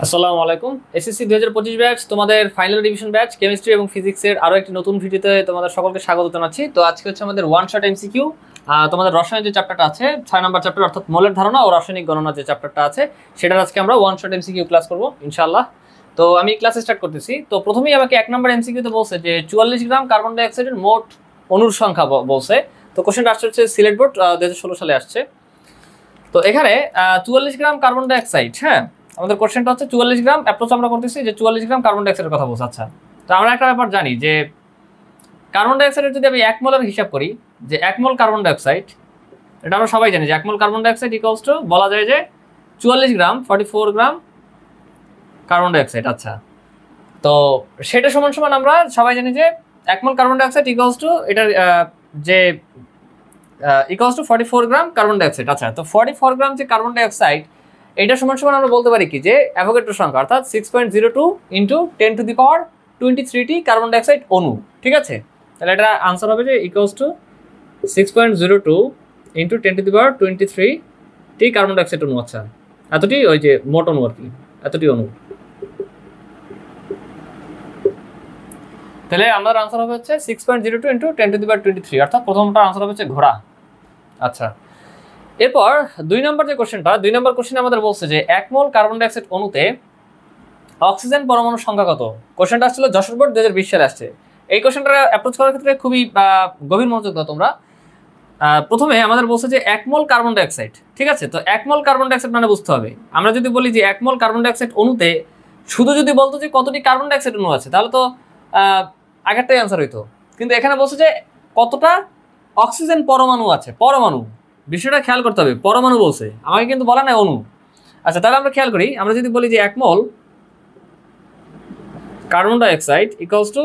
আসসালামু আলাইকুম। SSC 2025 batch তোমাদের ফাইনাল রিভিশন ব্যাচ কেমিস্ট্রি এবং ফিজিক্সের আরো একটি নতুন ভিডিওতে তোমাদের সকলকে স্বাগত জানাচ্ছি। তো আজকে হচ্ছে আমাদের ওয়ান শট এমসিকিউ। তোমাদের রসায়ন যে চ্যাপ্টারটা আছে 6 নম্বর চ্যাপ্টার অর্থাৎ মোলের ধারণা ও রাসায়নিক গণনা যে চ্যাপ্টারটা আছে সেটার আজকে আমরা ওয়ান শট এমসিকিউ ক্লাস করব ইনশাআল্লাহ। তো আমি ক্লাস স্টার্ট করতেছি। তো প্রথমেই আমাকে 1 নম্বর এমসিকিউতে বলছে যে 44 গ্রাম কার্বন ডাই অক্সাইডের মোট অণুর সংখ্যা বলছে। তো কোশ্চেনটা আসছে হচ্ছে সিলেট বোর্ড 2016 সালে আসছে। তো এখানে 44 গ্রাম কার্বন ডাই অক্সাইড, হ্যাঁ আমাদের কোশ্চেনটা হচ্ছে 44 গ্রাম অ্যাপ্রোচ আমরা করতেছি যে 44 গ্রাম কার্বন ডাই অক্সাইডের কথা বলছে। আচ্ছা, তো আমরা একটা ব্যাপার জানি যে কার্বন ডাই অক্সাইডের যদি আমি 1 মোলের হিসাব করি যে 1 মোল কার্বন ডাই অক্সাইড, এটা আমরা সবাই জানি যে 1 mole carbon die oxide equals to বলা যায় যে 44 gram 44 gram carbon die oxide. আচ্ছা, তো সেটা সমান সমান আমরা সবাই জানি যে 1 mole carbon die oxide equals to এটার যে equals to 44 gram carbon die oxide. আচ্ছা, তো 44 গ্রাম যে কার্বন ডাই অক্সাইড এটা সমান সমান আমরা বলতে পারি কি যে অ্যাভোগাড্রো সংখ্যা অর্থাৎ 6.02 ইন্টু 10⁻23টি কার্বন ডাই অক্সাইড অণু। ঠিক আছে, তাহলে এটা আনসার হবে যে ইকুয়ালস টু 6.02 ইন্টু 10⁻23টি কার্বন ডাই অক্সাইড অণু। আচ্ছা, এতটি ওই যে মোট অণু আর কি, এতটি অণু। তাহলে আমাদের আনসার হবে হচ্ছে 6.02 ইন্টু 10⁻23 অর্থাৎ প্রথমটার আনসার হবে হচ্ছে ঘোড়া। আচ্ছা, এরপর 2 নম্বর যে কোশ্চেনটা, 2 নম্বর কোশ্চেনে আমাদের বলছে যে 1 মোল কার্বন ডাই অক্সাইড অণুতে অক্সিজেন পরমাণুর সংখ্যা কত। কোশ্চেনটা আসছিল যশোর বোর্ড 2020 সালে আসছে। এই কোশ্চেনটা অ্যাপ্রোচ করার ক্ষেত্রে খুবই গভীর মনোযোগ দাও তোমরা। প্রথমে আমাদের বলছে যে 1 মোল কার্বন ডাই অক্সাইড, ঠিক আছে, তো 1 মোল কার্বন ডাই অক্সাইড মানে বুঝতে হবে আমরা যদি বলি যে 1 মোল কার্বন ডাই অক্সাইড অণুতে শুধু যদি বলতো যে কতটি কার্বন ডাই অক্সাইড অণু আছে তাহলে তো আগেরটাই আনসার হইতো, কিন্তু এখানে বলছে যে কতটা অক্সিজেন পরমাণু আছে। পরমাণু বিষয়টা খেয়াল করতে হবে, পরমাণু বলছে, আমাকে কিন্তু বলা নাই অণু। আচ্ছা, তাহলে আমরা খেয়াল করি, আমরা যদি বলি যে 1 mole carbon die oxide equals to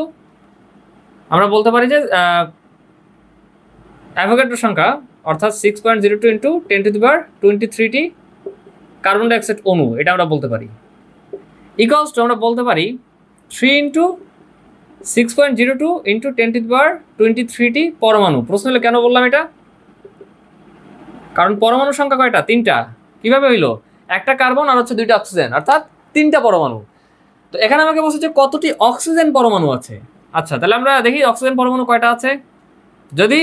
আমরা বলতে পারি যে অ্যাভোগাড্রো সংখ্যা অর্থাৎ 6.02 ইন্টু 10⁻23টি কার্বন ডাই অক্সাইড অণু, এটা আমরা বলতে পারি ইকুয়ালস টু আমরা বলতে পারি 3 ইন্টু 6.02 ইন্টু 10⁻23টি পরমাণু। প্রশ্ন হলো কেন বললাম এটা, কারণ পরমাণু সংখ্যা কয়টা? 3টা। কিভাবে হইলো? একটা কার্বন আর হচ্ছে 2টা অক্সিজেন অর্থাৎ 3টা পরমাণু। তো এখানে আমাকে বলছে যে কতটি অক্সিজেন পরমাণু আছে। আচ্ছা, তাহলে আমরা দেখি অক্সিজেন পরমাণু কয়টা আছে। যদি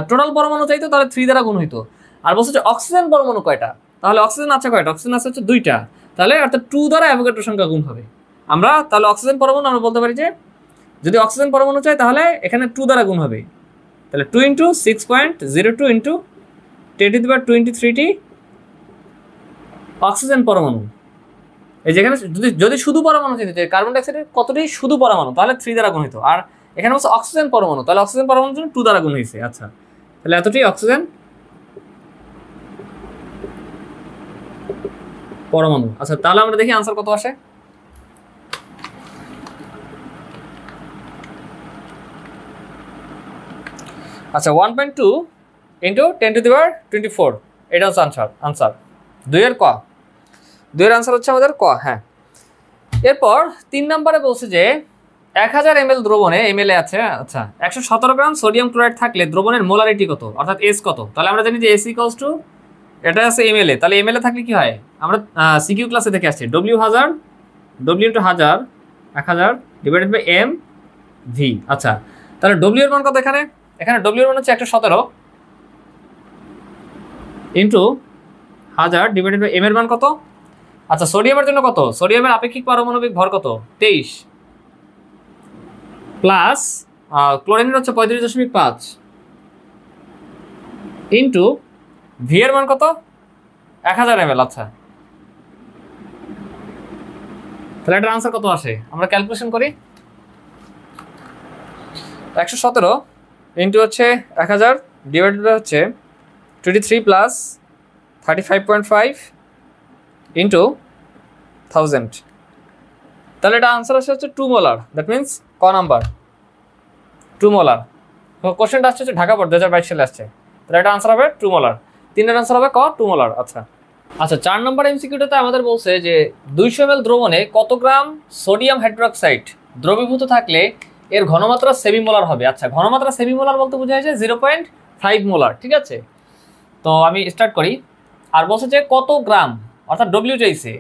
টোটাল পরমাণু চাইতো তাহলে 3 দ্বারা গুণ হইতো, আর বলছে যে অক্সিজেন পরমাণু কয়টা, তাহলে অক্সিজেন আছে কয়টা? অক্সিজেন আছে হচ্ছে 2টা, তাহলে অর্থাৎ 2 দ্বারা অ্যাভোগাড্রো সংখ্যা গুণ হবে। আমরা তাহলে অক্সিজেন পরমাণু আমরা বলতে পারি যে যদি অক্সিজেন পরমাণু চাই তাহলে এখানে 2 দ্বারা গুণ হবে, তাহলে 2 ইন্টু 6.02 ইন্টু 10⁻23টি অক্সিজেন পরমাণু। এই যেখানে যদি শুধু পরমাণু চাইতে কার্বন ডাই অক্সাইডের কতটি শুধু পরমাণু তাহলে 3 দ্বারা গুণ হইতো, আর এখানে হচ্ছে অক্সিজেন পরমাণু, তাহলে অক্সিজেন পরমাণুর জন্য 2 দ্বারা গুণ হয়েছে। আচ্ছা, তাহলে এতটি অক্সিজেন পরমাণু। আচ্ছা, তাহলে আমরা দেখি আনসার কত আসে। আচ্ছা, 1.2 ইন্টু 10⁻24 এটা হচ্ছে আনসার 2 এর ক, 2 এর আনসার হচ্ছে আমাদের ক। হ্যাঁ, এরপর 3 নম্বরে বলছে যে 1000 ml দ্রবণে ml আছে আচ্ছা 117 গ্রাম সোডিয়াম ক্লোরাইড থাকলে দ্রবণের মোলারিটি কত অর্থাৎ এস কত। তাহলে আমরা জানি যে এস ইকুয়ালস টু এটা আছে ml এ, তাহলে ml এ থাকলে কি হয় আমরা সিকিউ ক্লাসে দেখে আসছি w into 1000 divided by m v। আচ্ছা, তাহলে w এর মান কত এখানে? এখানে w এর মান হচ্ছে 117 ইন্টু 1000 ডিভাইডেড বাই m এর মান কত? আচ্ছা, সোডিয়ামের জন্য কত? সোডিয়ামের আপেক্ষিক পারমাণবিক ভর কত? 23 প্লাস ক্লোরিনের হচ্ছে 35.5 ইন্টু ভি এর মান কত? 1000 ml। আচ্ছা, তাহলে এটার আনসার কত আসে আমরা ক্যালকুলেশন করি। 117 ইন্টু হচ্ছে 1000 ডিভাইডেড বাই হচ্ছে 23 প্লাস 35.5 ইন্টু 1000, তাহলে এটা আনসার আসছে হচ্ছে 2 মোলার। দ্যাট মিনস ক নাম্বার 2 মোলার। কোশ্চেনটা আসছে ঢাকা বোর্ড 2022 সালে আসছে, তাহলে এটা আনসার হবে 2 মোলার। 3 এর আনসার হবে ক 2 মোলার। আচ্ছা, 4 নম্বর এমসিকিউটাতে আমাদের বলছে যে 200 ml দ্রবণে কত গ্রাম সোডিয়াম হাইড্রোক্সাইড দ্রবীভূত থাকলে এর ঘনমাত্রা সেমিমোলার হবে। আচ্ছা, ঘনমাত্রা সেমিমোলার বলতে বোঝায় যে 0.5 মোলার। ঠিক আছে, তো আমি স্টার্ট করি। আর বলছে যে কত গ্রাম অর্থাৎ ডব্লিউ চাইছে,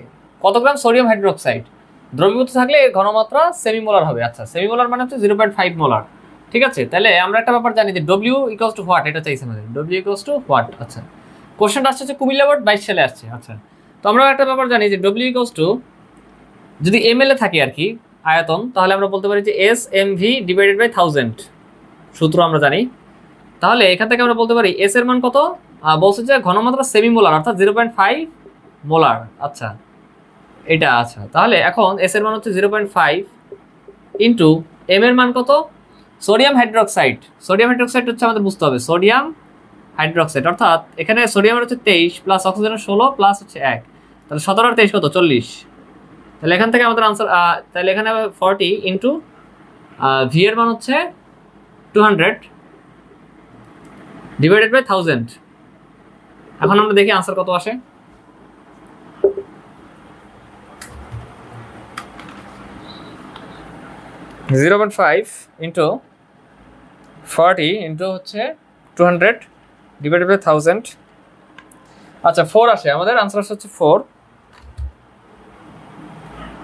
কত গ্রাম সোডিয়াম হাইড্রোক্সাইড দ্রবীভূত থাকলে এর ঘনমাত্রা সেমিমোলার হবে। আচ্ছা, সেমিমোলার মানে হচ্ছে 0.5 মোলার। ঠিক আছে, তাহলে আমরা একটা ব্যাপার জানি যে ডব্লিউ ইকুয়ালস টু হোয়াট, এটা চাইছে আমাদের ডব্লিউ ইকুয়ালস টু হোয়াট। আচ্ছা, কোশ্চেনটা আসছে কুমিল্লা বোর্ড 22 সালে আসছে। আচ্ছা, তো আমরা একটা ব্যাপার জানি যে ডব্লিউ ইকুয়ালস টু যদি এমএল এ থাকে আর কি আয়তন, তাহলে আমরা বলতে পারি যে S M V divided by 1000 সূত্র আমরা জানি। তাহলে এখান থেকে আমরা বলতে পারি এস এর মান কত, বলছে যে ঘনমাত্রা সেমিমোলার অর্থাৎ 0.5 মোলার। আচ্ছা এটা, আচ্ছা তাহলে এখন এস এর মান হচ্ছে 0.5 ইন্টু এম এর মান কত, সোডিয়াম হাইড্রোক্সাইড। সোডিয়াম হাইড্রোক্সাইড হচ্ছে আমাদের বুঝতে হবে সোডিয়াম হাইড্রোক্সাইড, অর্থাৎ এখানে সোডিয়ামের হচ্ছে 23 প্লাস অক্সিজেনের 16 প্লাস হচ্ছে 1, তাহলে 17 আর 23 কত 40। তাহলে এখান থেকে আমাদের আনসার, তাহলে এখানে 40 ইন্টু ভি এর মান হচ্ছে 200 ডিভাইডেড বাই 1000। এখন আমরা দেখি আনসার কত আসে। জিরো পয়েন্ট 5 ইন্টু 40 ইন্টু হচ্ছে 200 ডিভাইডেড বাই 1000। আচ্ছা 4 আসে, আমাদের আনসার হচ্ছে 4।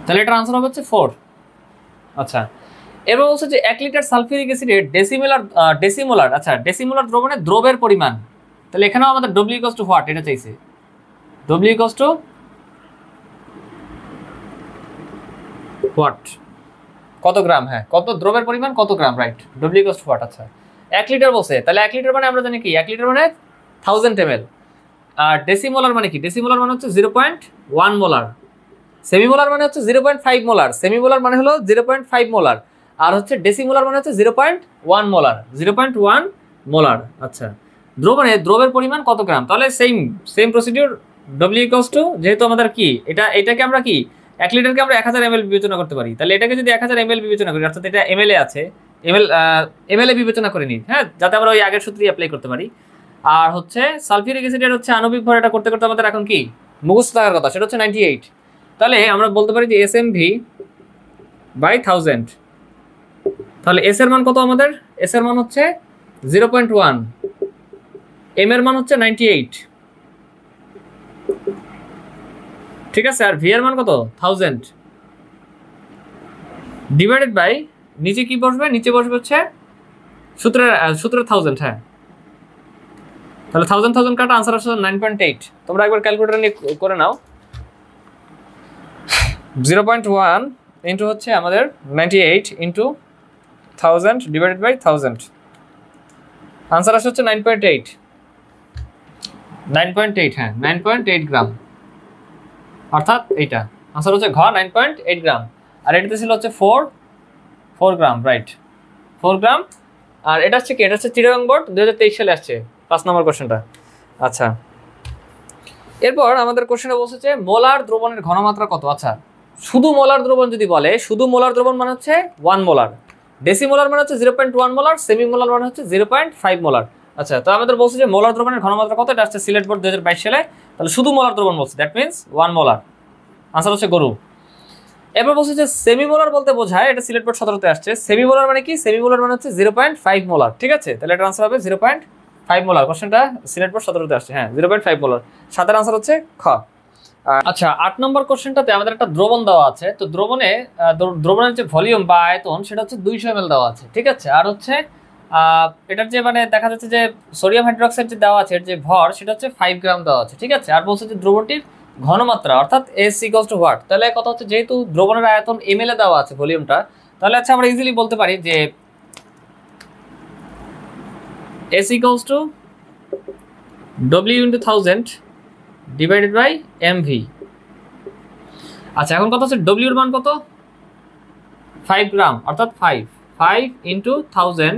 তাহলে এটার আনসার হবে হচ্ছে 4। আচ্ছা, এবার বলছে যে 1 লিটার সালফিউরিক অ্যাসিডের ডেসিমোলার আচ্ছা ডেসিমোলার দ্রবণে দ্রবের পরিমাণ। তাহলে এখানেও আমাদের ডব্লিউ ইকুয়ালস টু হোয়াট এটা চাইছে, ডব্লিউ ইকুয়ালস টু হোয়াট, কত গ্রাম, হ্যাঁ কত দ্রবের পরিমাণ কত gram, right, W equals to what. আচ্ছা 1 লিটার বলছে, তাহলে 1 লিটার মানে আমরা জানি কি 1 লিটার মানে 1000 ml। আর ডেসিমোলার মানে কি, ডেসিমোলার মানে হচ্ছে 0.1 মোলার। সেমিমোলার মানে হচ্ছে 0.5 মোলার, সেমিমোলার মানে হলো 0.5 মোলার, আর হচ্ছে ডেসিমোলার মানে হচ্ছে 0.1 মোলার, 0.1 মোলার। আচ্ছা দ্রবের পরিমাণ কত গ্রাম, তাহলে same procedure, W equals two, যেহেতু আমাদের কি এটাকে আমরা কি 1 লিটারকে আমরা 1000 ml বিবেচনা করতে পারি, তাহলে এটাকে যদি 1000 ml বিবেচনা করি, অর্থাৎ এটা এমএল এ আছে, এমএল এ বিবেচনা করে নিই, হ্যাঁ, যাতে আমরা ওই আগের সূত্রই অ্যাপ্লাই করতে পারি। আর হচ্ছে সালফিউরিক অ্যাসিডের হচ্ছে আণবিক ভর, এটা করতে করতে আমাদের এখন কি মুখস্থ থাকার কথা, সেটা হচ্ছে 98। তাহলে আমরা বলতে পারি যে এস এম ভি বাই 1000। তাহলে এস এর মান কত, আমাদের এস এর মান হচ্ছে 0.1, এম এর মান হচ্ছে 98, ঠিক আছে, আর ভি এর মান কত 1000 ডিভাইডেড বাই, নিচে কি বসবে, নিচে বসবে হচ্ছে সূত্রের 1000, হ্যাঁ, তাহলে 1000 কাটা আনসার আসছে 9.8। তোমরা একবার ক্যালকুলেটর নিয়ে করে নাও। 0.1 ইন্টু হচ্ছে আমাদের 98 ইন্টু 1000 ডিভাইডেড বাই 1000, আনসার আসছে হচ্ছে 9.8, হ্যাঁ 9.8 গ্রাম, অর্থাৎ এইটা আনসার হচ্ছে ঘ 9.8 গ্রাম। আর এটাতে ছিল হচ্ছে 4 গ্রাম, রাইট 4 গ্রাম। আর এটা হচ্ছে কি, এটা হচ্ছে চিটাগাং বোর্ড 2023 সালে আসছে 5 নম্বর কোশ্চেনটা। আচ্ছা এরপর আমাদের কোশ্চেনে বলছে যে মোলার দ্রবণের ঘনমাত্রা কত। আচ্ছা শুধু মোলার দ্রবণ যদি বলে, শুধু মোলার দ্রবণ মানে হচ্ছে 1 মোলার, ডেসিমোলার মানে হচ্ছে 0.1 মোলার, সেমিমোলার মানে হচ্ছে 0.5 মোলার। আচ্ছা তো আমাদের বলছে যে মোলার দ্রবণের ঘনমাত্রা কত, এটা আসছে সিলেট বোর্ড 2022 সালে। তাহলে শুধু মোলার দ্রবণ বলছে, দ্যাট মিনস 1 মোলার, আনসার হচ্ছে গরু। এবার বলছে যে সেমিমোলার বলতে বোঝায়, এটা সিলেট বোর্ড 17তে আসছে। সেমিমোলার মানে কি, সেমিমোলার মানে হচ্ছে 0.5 মোলার, ঠিক আছে, তাহলে এটা আনসার হবে 0.5 মোলার। কোশ্চেনটা সিলেট বোর্ড 17তে আসছে, হ্যাঁ 0.5 মোলার, সাতের আনসার হচ্ছে খ। আচ্ছা 8 নম্বর কোশ্চেনটাতে আমাদের একটা দ্রবণ দেওয়া আছে, তো দ্রবণের যে ভলিউম বা আয়তন সেটা হচ্ছে 200 ml দেওয়া আছে, ঠিক আছে, আর হচ্ছে এটার যে মানে দেখা যাচ্ছে যে সোডিয়াম হাইড্রোক্সাইড যে দেওয়া আছে এর যে ভর সেটা হচ্ছে 5 গ্রাম দেওয়া আছে, ঠিক আছে, আর বলছে যে দ্রবণটির ঘনমাত্রা অর্থাৎ এস ইকুয়ালস টু হোয়াট। তাহলে কথা হচ্ছে যেহেতু দ্রবণের আয়তন এমএল এ দেওয়া আছে ভলিউমটা, তাহলে আচ্ছা আমরা ইজিলি বলতে পারি যে S equals to W into 1000 divided by MV. আচ্ছা এখন কথা হচ্ছে ডব্লিউ এর মান কত, 5 গ্রাম, অর্থাৎ 5 ইন্টু 1000,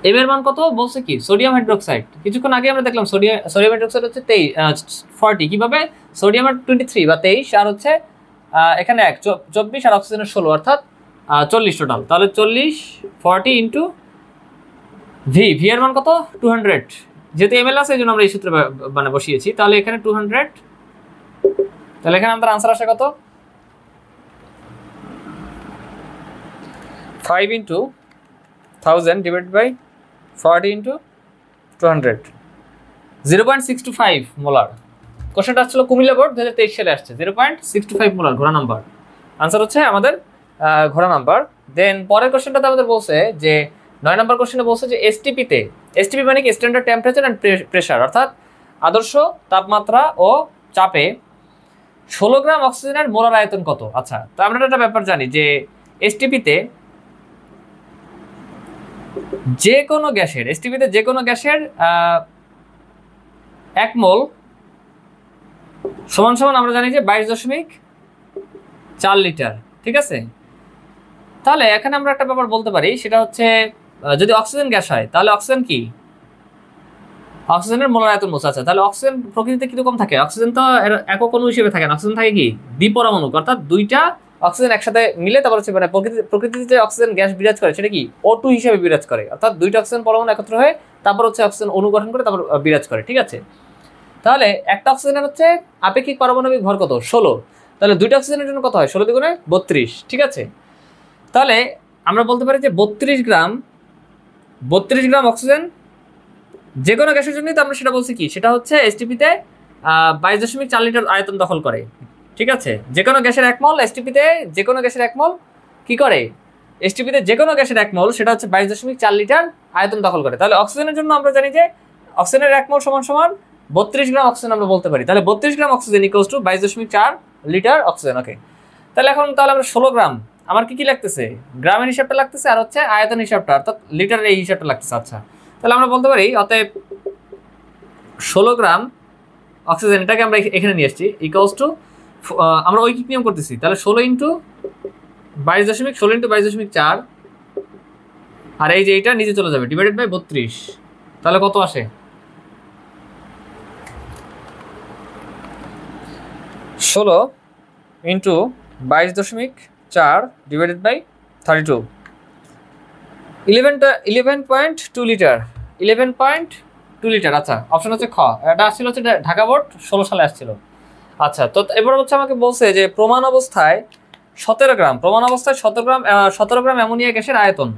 এম এর মান কত বলছে কি সোডিয়াম হাইড্রোক্সাইড, কিছুক্ষণ আগে আমরা দেখলাম সোডিয়াম হাইড্রোক্সাইড হচ্ছে 40, কিভাবে সোডিয়াম 23 বা 23, আর হচ্ছে এখানে 24 আর অক্সিজেনের 16, অর্থাৎ 40 টোটাল। তাহলে 40 ইন্টু ভি এর মান কত 200, যেহেতু এমএল আছে এই জন্য আমরা এই সূত্রে মানে বসিয়েছি। তাহলে এখানে 200, তাহলে এখানে আমাদের আনসার আসে কত 5 into 1000 divide by 40 into 200, 0.625 molar. কোশ্চেনটা আসছিল কুমিল্লা বোর্ড 2023 সালে আসছে, 0.625 মোলার ঘোড়া নাম্বার। আনসার হচ্ছে আমাদের ঘোড়া নাম্বার। দেন পরের কোশ্চেনটাতে আমাদের বলছে যে 9 নম্বর কোশ্চেনে বলছে যে এসটিপি মানে কি স্ট্যান্ডার্ড টেম্পারেচার অ্যান্ড প্রেশার, অর্থাৎ আদর্শ তাপমাত্রা ও চাপে 16 গ্রাম অক্সিজেনের মোলার আয়তন কত? আচ্ছা, তো আমরা একটা ব্যাপার জানি যে এসটিপিতে যে কোনো গ্যাসের 1 মোল সমান সমান আমরা জানি যে 22.4 লিটার। ঠিক আছে, তাহলে এখানে আমরা একটা ব্যাপার বলতে পারি, সেটা হচ্ছে যদি অক্সিজেন গ্যাস হয় তাহলে অক্সিজেন কি, অক্সিজেনের মোলার আয়তন বলছে। আচ্ছা, তাহলে অক্সিজেন প্রকৃতিতে কিরকম থাকে? অক্সিজেন তো একক অণু হিসেবে থাকে না, অক্সিজেন থাকে কি দ্বিপরমাণু, অর্থাৎ দুইটা অক্সিজেন একসাথে মিলে তারপর হচ্ছে মানে প্রকৃতিতে যে অক্সিজেন গ্যাস বিরাজ করে সেটা কি O2 হিসেবে বিরাজ করে, অর্থাৎ দুইটা অক্সিজেন পরমাণু একত্র হয়ে তারপর হচ্ছে অক্সিজেন অণু গঠন করে তারপর বিরাজ করে। ঠিক আছে, তাহলে একটা অক্সিজেনের হচ্ছে আপেক্ষিক পারমাণবিক ভর কত? 16। তাহলে দুইটা অক্সিজেনের জন্য কত হয়? 16 দ্বিগুণে 32। ঠিক আছে, তাহলে আমরা বলতে পারি যে 32 গ্রাম অক্সিজেন যে কোনো গ্যাসের জন্যই তো আমরা সেটা বলছি কি, সেটা হচ্ছে এসটিপিতে 22.4 লিটার আয়তন দখল করে। ঠিক আছে, যে কোনো গ্যাসের 1 মোল এসটিপিতে যে কোনো গ্যাসের 1 মোল কি করে? এসটিপিতে যে কোনো গ্যাসের 1 মোল সেটা হচ্ছে 22.4 লিটার আয়তন দখল করে। তাহলে অক্সিজেনের জন্য আমরা জানি যে অক্সিজেনের 1 মোল সমান সমান 32 গ্রাম অক্সিজেন আমরা বলতে পারি। তাহলে 32 gram oxygen equals to 22.4 litre oxygen. Okay, তাহলে আমরা 16 গ্রাম, আমার কি লাগতেছে? গ্রামের হিসাবটা লাগতেছে আর হচ্ছে আয়তন হিসাবটা অর্থাৎ লিটারের এই হিসাবটা লাগতেছে। আচ্ছা, তাহলে আমরা বলতে পারি অতএব 16 গ্রাম অক্সিজেন, এটাকে আমরা এখানে নিয়ে আসছি, ইকুয়ালস টু আমরা ঐকিক নিয়ম করতেছি, তাহলে 16 ইন্টু 22.4 আর এই যে এটা নিচে চলে যাবে ডিভাইডেড বাই 32। তাহলে কত আসে? 16 into 22.4 divided by 32, 11.2 litre. 11.2 litre. আচ্ছা, অপশন হচ্ছে খ। এটা আসছিল হচ্ছে ঢাকা বোর্ড 16 সালে আসছিল। আচ্ছা, তো এবার হচ্ছে আমাকে বলছে যে প্রমাণ অবস্থায় 17 গ্রাম অ্যামোনিয়া গ্যাসের আয়তন।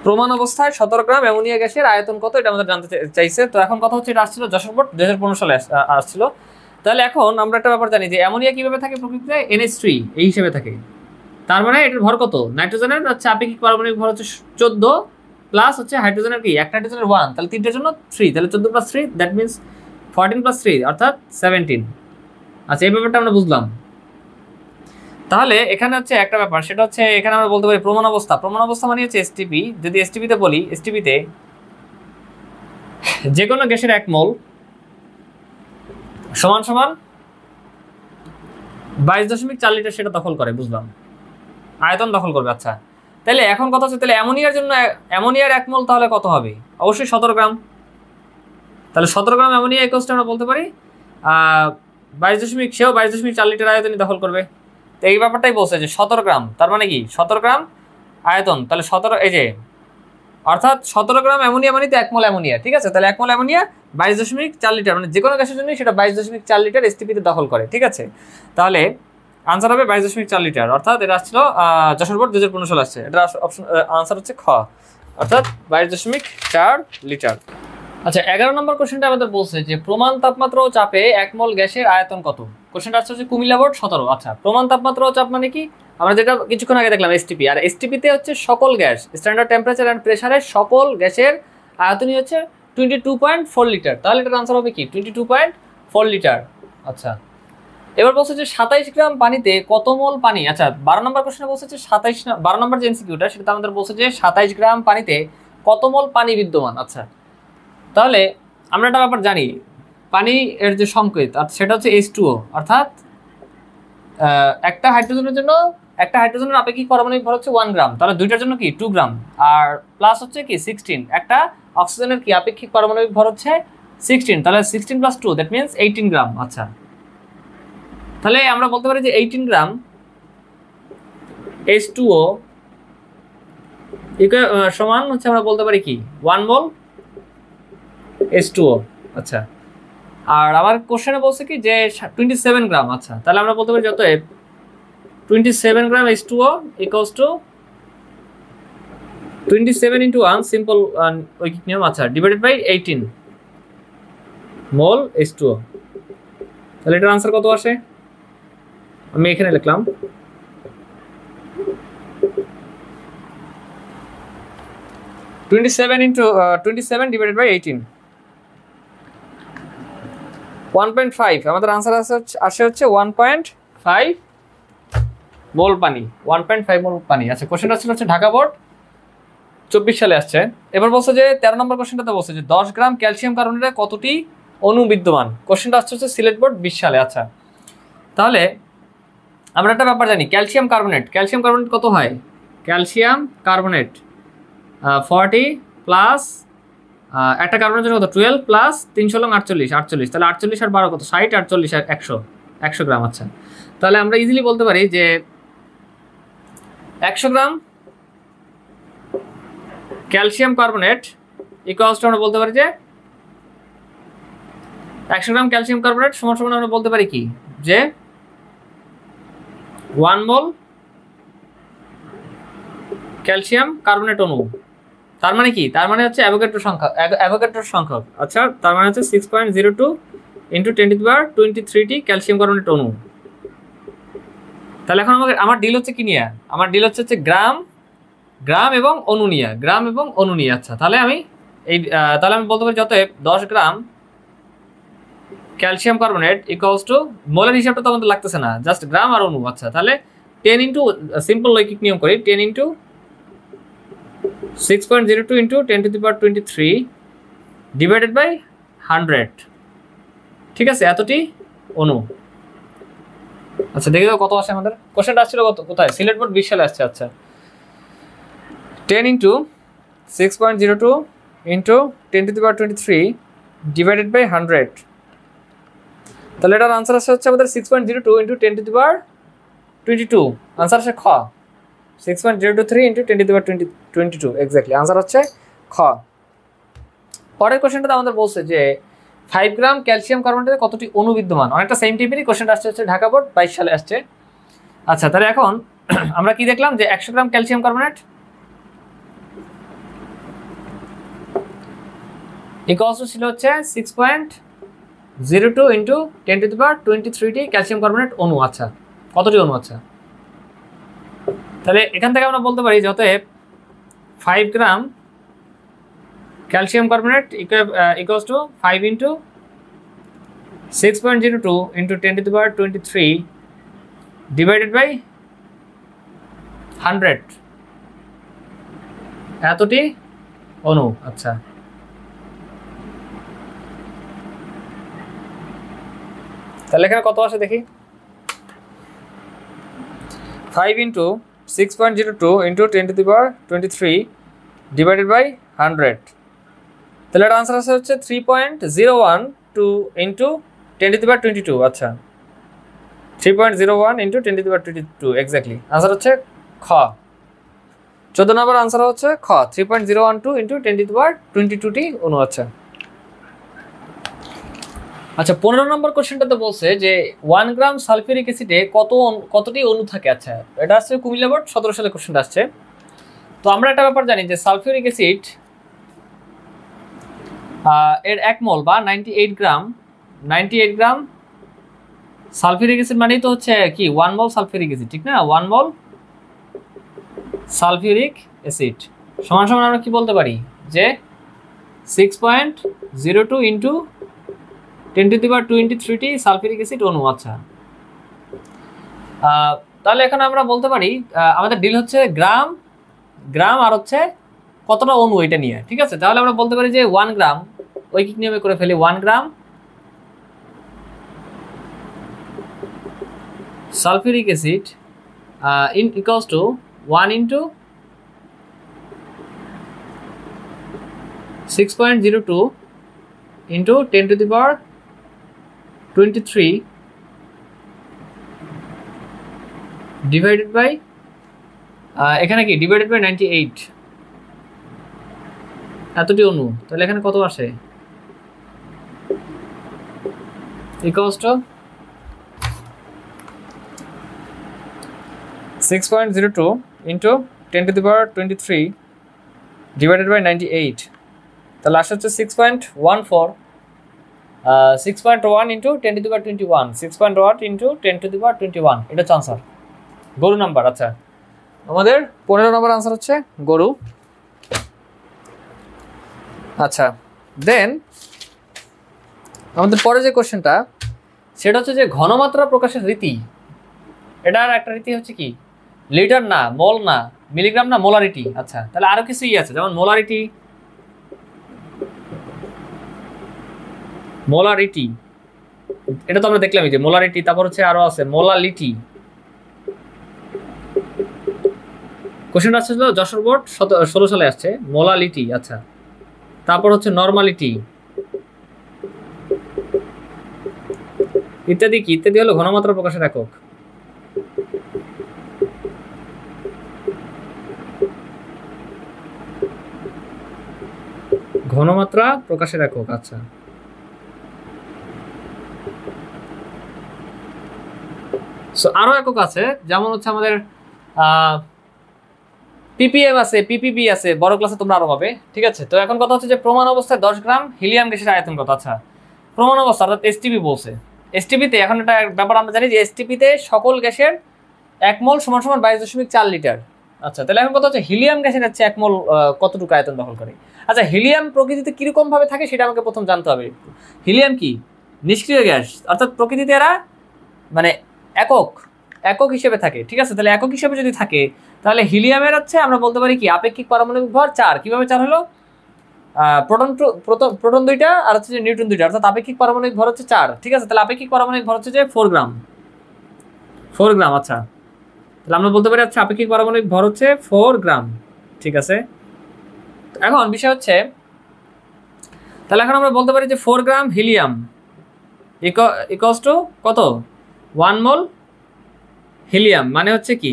প্রমাণ অবস্থায় 17 গ্রাম অ্যামোনিয়া গ্যাসের আয়তন কত, এটা আমাদের জানতে চাইছে। তো এখন কথা হচ্ছে এটা আসছিল যশোর বোর্ড 2015 সালে আসছিল। তাহলে এখন আমরা একটা ব্যাপার জানি যে অ্যামোনিয়া কিভাবে থাকে প্রকৃতিতে, NH3 এই হিসেবে থাকে। তার মানে এটার ভর কত? নাইট্রোজেনের হচ্ছে আপেক্ষিক পারমাণবিক ভর হচ্ছে 14 প্লাস হচ্ছে হাইড্রোজেনের কি একটা হাইড্রোজেনের 1, তাহলে তিনটার জন্য 3, তাহলে 14 প্লাস 3 দ্যাট মিনস 14 প্লাস 3 অর্থাৎ 17। আচ্ছা, এই ব্যাপারটা আমরা বুঝলাম। তাহলে এখানে হচ্ছে একটা ব্যাপার, সেটা হচ্ছে এখানে আমরা বলতে পারি প্রমাণ অবস্থা মানে হচ্ছে এসটিপি। যদি এসটিপিতে বলি, এসটিপিতে যে কোনো গ্যাসের 1 মোল সমান সমান 22.4 লিটার সেটা দখল করে, বুঝলাম, আয়তন দখল করবে। আচ্ছা, তাহলে এখন কথা হচ্ছে তাহলে অ্যামোনিয়ার 1 মোল তাহলে কত হবে? অবশ্যই 17 গ্রাম। তাহলে 17 গ্রাম অ্যামোনিয়া ইকুয়ালস টু আমরা বলতে পারি 22.4 লিটার আয়তনই দখল করবে। তো এই ব্যাপারটাই বলছে যে 17 গ্রাম, তার মানে কি 17 গ্রাম আয়তন, তাহলে 17 এই যে অর্থাৎ 17 গ্রাম অ্যামোনিয়া মানে তো 1 মোল অ্যামোনিয়া। ঠিক আছে, তাহলে 1 মোল অ্যামোনিয়া 22.4 লিটার, মানে যে কোনো গ্যাসের জন্য সেটা 22.4 লিটার এসটিপিতে দখল করে। ঠিক আছে, তাহলে আনসার হবে 22.4 লিটার, অর্থাৎ এটা আসছিল যশোর বোর্ড 2015 সালে আসছে। এটা অপশন আনসার হচ্ছে খ, অর্থাৎ 22.4 লিটার। আচ্ছা, 11 নম্বর কোশ্চেনটা আমাদের বলছে যে প্রমাণ তাপমাত্রা ও চাপে 1 মোল গ্যাসের আয়তন কত? কোশ্চেনটা হচ্ছে কুমিল্লা বোর্ড 17। আচ্ছা, প্রমাণ তাপমাত্রা ও চাপ মানে কি? আমরা যেটা কিছুক্ষণ আগে দেখলাম এসটিপি, আর এসটিপিতে হচ্ছে সকল গ্যাস স্ট্যান্ডার্ড টেম্পারেচার অ্যান্ড প্রেসারের সকল গ্যাসের আয়তনই হচ্ছে 22.4 লিটার। তাহলে এটার আনসার হবে কি 22.4 লিটার। আচ্ছা, এবার বলছে যে 27 গ্রাম পানিতে কত মোল পানি? আচ্ছা, 12 নম্বর কোশ্চেনে বলছে যে 12 নম্বর যে এমসিকিউটা সেটা আমাদের বলছে যে 27 গ্রাম পানিতে কত মোল পানি বিদ্যমান। আচ্ছা, তাহলে আমরা একটা ব্যাপার জানি, পানি এর যে সংকেত সেটা হচ্ছে H2O, অর্থাৎ একটা হাইড্রোজেনের আপেক্ষিক পারমাণবিক ভর হচ্ছে 1 গ্রাম, তাহলে দুইটার জন্য কি 2 গ্রাম, আর প্লাস হচ্ছে কি 16, একটা অক্সিজেনের কি আপেক্ষিক পারমাণবিক ভর হচ্ছে 16, তাহলে 16 প্লাস 2 দ্যাট মিনস 18 গ্রাম। আচ্ছা, তাহলে আমরা বলতে পারি যে 18 গ্রাম H2O সমান হচ্ছে আমরা বলতে পারি কি 1 মোল H2O। আচ্ছা, আর আমার কোশ্চেনে বলছে কি যে 27 গ্রাম। আচ্ছা, তাহলে আমরা বলতে পারি যত 27 gram H2O equals to 27 into 1 simple ঐকিক নিয়ম। আচ্ছা, ডিভাইডেড বাই 18। Mole H2O। তাহলে এটার আনসার কত আসে? আমি এখানে লিখলাম 27 ডিভাইডেড বাই 18, 1.5। আমাদের আনসার আসে হচ্ছে 1.5 মোল পানি, 1.5 মোল পানি। আচ্ছা, কোশ্চেনটা ছিল হচ্ছে ঢাকা বোর্ড 24 সালে আসছে। এবার বলছে যে 13 নম্বর কোশ্চেনটাতে বলছে যে 10 গ্রাম ক্যালসিয়াম কার্বনেটে কতটি অণু বিদ্যমান। কোশ্চেনটা আসছে হচ্ছে সিলেট বোর্ড 20 সালে। আচ্ছা, তাহলে আমরা একটা ব্যাপার জানি, ক্যালসিয়াম কার্বনেট কত হয়? ক্যালসিয়াম কার্বনেট 40 প্লাস একটা কার্বনের জন্য কত 12 প্লাস 3 লং 48, তাহলে 48 আর 12 কত 60, 48 আর 100 গ্রাম। আচ্ছা, তাহলে আমরা ইজিলি বলতে পারি যে 100 গ্রাম ক্যালসিয়াম কার্বনেট ইকুয়ালস টু আমরা বলতে পারি যে 100 গ্রাম ক্যালসিয়াম কার্বনেট সমান সমান আমরা বলতে পারি কি, যে 1 মোল ক্যালসিয়াম কার্বনেট অণু। তার মানে কি? তার মানে হচ্ছে অ্যাভোগাড্রোর সংখ্যক। আচ্ছা, তার মানে হচ্ছে 6.02 ইন্টু 10⁻23টি ক্যালসিয়াম কার্বনেট অণু। তাহলে এখন আমার ডিল হচ্ছে কি নিয়ে? আমার ডিল হচ্ছে গ্রাম এবং অণু নিয়ে। আচ্ছা, তাহলে আমি বলতে পারি যতএব 10 gram calcium carbonate equals to, মোলের হিসাবটা তো আমাদের লাগতেছে না, জাস্ট গ্রাম আর অণু। আচ্ছা, তাহলে 10 ইন্টু সিম্পল লৈকিক নিয়ম করি, 10 ইন্টু 6.02 ইন্টু 10⁻23 ডিভাইডেড বাই 100। ঠিক আছে, এতটি অণু। আচ্ছা, দেখে দাও কত আসে আমাদের। কোশ্চেনটা আসছিল কোথায়? সিলেট বোর্ড 20 সালে আসছে। আচ্ছা, 10 ইন্টু 6.02 ইন্টু 10⁻23 ডিভাইডেড বাই 100। তাহলে এটার আনসার আসছে হচ্ছে আমাদের 6.02 ইন্টু 10⁻22। আনসার আসে খ, 6.023 ইন্টু 10⁻22 এক্স্যাক্টলি। আনসার হচ্ছে খ। পরের কোশ্চেনটাতে আমাদের বলছে যে 5 গ্রাম ক্যালসিয়াম কার্বনেটে কতটি অণু বিদ্যমান। অনেকটা সেম টাইপেরই কোশ্চেনটা আসছে হচ্ছে ঢাকা বোর্ড 22 সালে আসছে। আচ্ছা, তাহলে এখন আমরা কি দেখলাম যে 100 গ্রাম ক্যালসিয়াম কার্বনেট ইকুয়ালস টু ছিল হচ্ছে 6.02 ইন্টু 10⁻23টি ক্যালসিয়াম কার্বনেট অণু। আচ্ছা, কতটি অণু? আচ্ছা, তাহলে এখান থেকে আমরা বলতে পারি যতএব 5 gram calcium carbonate equals to 5 into 6.02 into 10⁻23 divided by 100, এতটি অণু। আচ্ছা, তাহলে এখানে কত আসে দেখি, 5 ইন্টু 6.02 ইন্টু 10⁻23 ডিভাইডেড বাই 100। তাহলে এটার আনসার আসে হচ্ছে 3.012 ইন্টু 10⁻22। আচ্ছা, 3.01 ইন্টু 10⁻22 এক্স্যাক্টলি। আনসার হচ্ছে খ। 14 নম্বর আনসার হচ্ছে খ, 3.012 ইন্টু 10⁻22টি অণু। আচ্ছা, 15 নম্বর কোশ্চেনটাতে বলছে যে 1 গ্রাম সালফিউরিক অ্যাসিডে কতটি অণু থাকে। আচ্ছা, এটা আসছে কুমিল্লা বোর্ড 17 সালে কোশ্চেনটা আসছে। তো আমরা একটা ব্যাপার জানি যে সালফিউরিক অ্যাসিড এর 1 মোল বা 98 গ্রাম সালফিউরিক অ্যাসিড মানেই তো হচ্ছে কি 1 মোল সালফিউরিক অ্যাসিড, ঠিক না? 1 মোল সালফিউরিক অ্যাসিড সমান সমান আমরা কি বলতে পারি যে 6.02 ইন্টু 10⁻23টি সালফিউরিক অ্যাসিড অণু। আচ্ছা, তাহলে এখানে আমরা বলতে পারি আমাদের ডিল হচ্ছে গ্রাম আর হচ্ছে কতটা অণু এটা নিয়ে। ঠিক আছে, তাহলে আমরা বলতে পারি যে 1 গ্রাম, ঐকিক নিয়মে করে ফেলি, 1 gram sulphuric acid equals to 1 into 6.02 into 10⁻23 divided by এখানে কি ডিভাইডেড বাই 98, এতটি অণু। তাহলে এখানে কত আসে? Equals to 6.02 into 10⁻23 divided by 98। তাহলে আসে হচ্ছে 6.14 6.1 into 10 to the power 21, 6.1 into 10 to the power 21, এটা হচ্ছে আনসার। গরু নাম্বার। আচ্ছা, আমাদের 15 নম্বর আনসার হচ্ছে গরু। আচ্ছা, দেন আমাদের পরে যে কোশ্চেনটা সেটা হচ্ছে যে ঘনমাত্রা প্রকাশের রীতি। এটার একটা রীতি হচ্ছে কি, লিটার না, মোল না, মিলিগ্রাম না, মোলারিটি। আচ্ছা, তাহলে আরো কিছুই আছে, যেমন মোলারিটি, মোলারিটি এটা তো আমরা দেখলামই যে মোলারিটি। তারপর হচ্ছে আরো আছে মোলালিটি। কোশ্চেনটা আসছে যশোর বোর্ড 16 সালে আসছে, মোলালিটি। আচ্ছা, তারপর হচ্ছে নরমালিটি ইত্যাদি। কি ইত্যাদি হলো ঘনমাত্রা প্রকাশের একক। ঘনমাত্রা প্রকাশের একক। আচ্ছা, আরো একক আছে, যেমন হচ্ছে আমাদের পিপিএম আছে, পিপিবি আছে, বড় ক্লাসে তোমরা আরো পাবে। ঠিক আছে, তো এখন কথা হচ্ছে যে প্রমাণ অবস্থায় 10 গ্রাম হিলিয়াম গ্যাসের আয়তন কত। আচ্ছা, প্রমাণ অবস্থা অর্থাৎ এসটিপি বলছে। এসটিপিতে এখন একটা ব্যাপার আমরা জানি যে এসটিপিতে সকল গ্যাসের 1 মোল সমান সমান 22.4 লিটার। আচ্ছা, তাহলে এখন কথা হচ্ছে হিলিয়াম গ্যাসের হচ্ছে 1 মোল কতটুকু আয়তন দখল করে। আচ্ছা, হিলিয়াম প্রকৃতিতে কিরকম ভাবে থাকে সেটা আমাকে প্রথম জানতে হবে। হিলিয়াম কি নিষ্ক্রিয় গ্যাস, অর্থাৎ প্রকৃতিতে এরা মানে একক হিসেবে থাকে। ঠিক আছে, তাহলে একক হিসেবে যদি থাকে তাহলে হিলিয়ামের হচ্ছে আমরা বলতে পারি কি আপেক্ষিক পারমাণবিক ভর 4। কিভাবে 4 হলো? প্রোটন 2টা আর হচ্ছে যে নিউট্রন 2টা, অর্থাৎ আপেক্ষিক পারমাণবিক ভর হচ্ছে 4। ঠিক আছে, তাহলে আপেক্ষিক পারমাণবিক ভর হচ্ছে যে 4 গ্রাম। আচ্ছা, তাহলে আমরা বলতে পারি আচ্ছা আপেক্ষিক পারমাণবিক ভর হচ্ছে 4 গ্রাম। ঠিক আছে, এখন বিষয় হচ্ছে তাহলে এখন আমরা বলতে পারি যে 4 গ্রাম হিলিয়াম ইকুয়ালস টু কত? 1 মোল হিলিয়াম মানে হচ্ছে কি